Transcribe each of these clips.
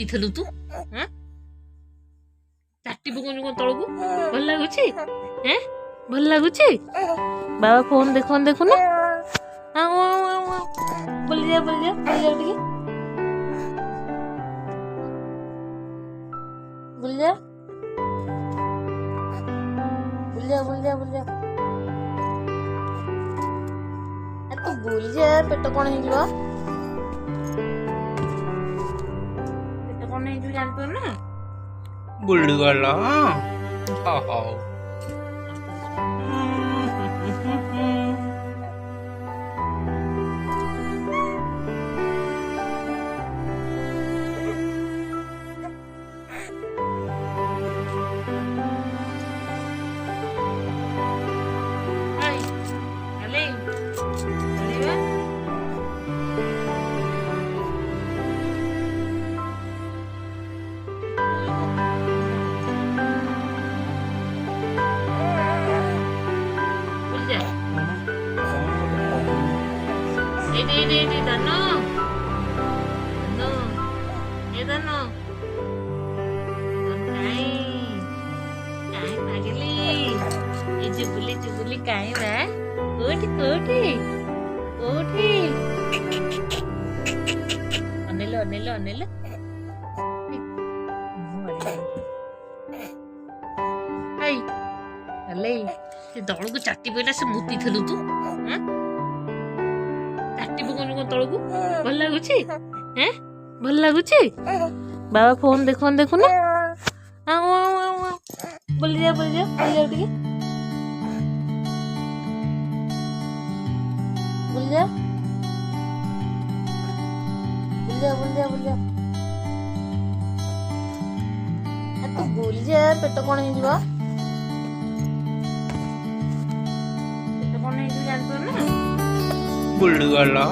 ମୁତି ଥିଲୁ ତୁ ଚାଟି ପକଉଛୁ କଣ ତଳକୁ ଭଲ ଲାଗୁଛି ଭଲ ଲାଗୁଛି ବାବା ଫୋନ ଦେଖୁନ ବୁଲିଯା ଟିକେ ବୁଲିଯା ତୁ ବୁଲିଯା ପେଟ କଣ ହେଇଯିବ ଜାଣିପାରୁ ନା ବୁଲିଗଲା ବୁଲି କାଇଁ ବା କୋଉଠି ଅନେଇଲ ସେ ତଳକୁ ଚାଟି ପଇଲା ସେ ମୁତି ଥିଲୁ ତୁ ଚାଟି ପକଉଛୁ କଣ ତଳକୁ ଭଲ ଲାଗୁଛି ବାବା ଫୋନ ଦେଖୁନ ବୁଲିଯା ଟିକେ ବୁଲିଯା ତୁ ବୁଲିଯା ପେଟ କଣ ହେଇଯିବ ଜାଣିପାରୁ ନା ବୁଲିଗଲା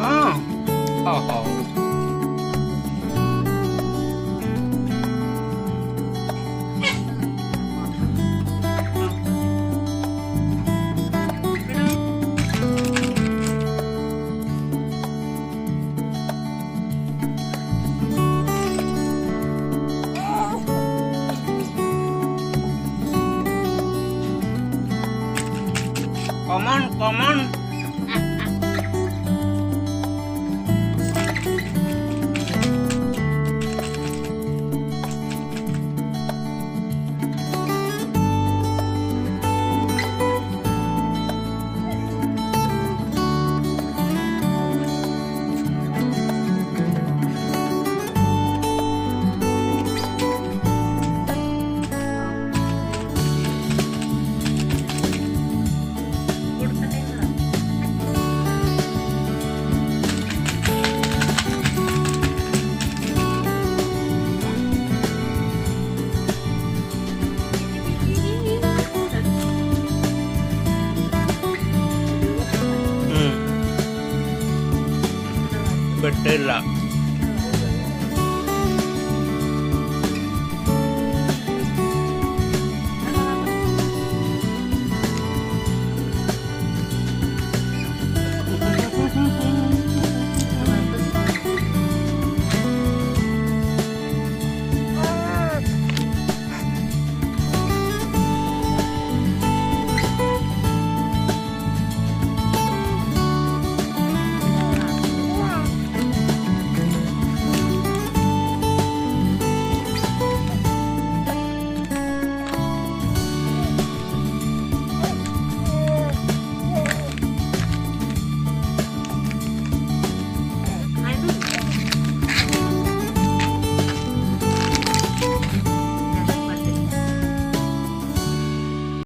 Come on. Betul lah.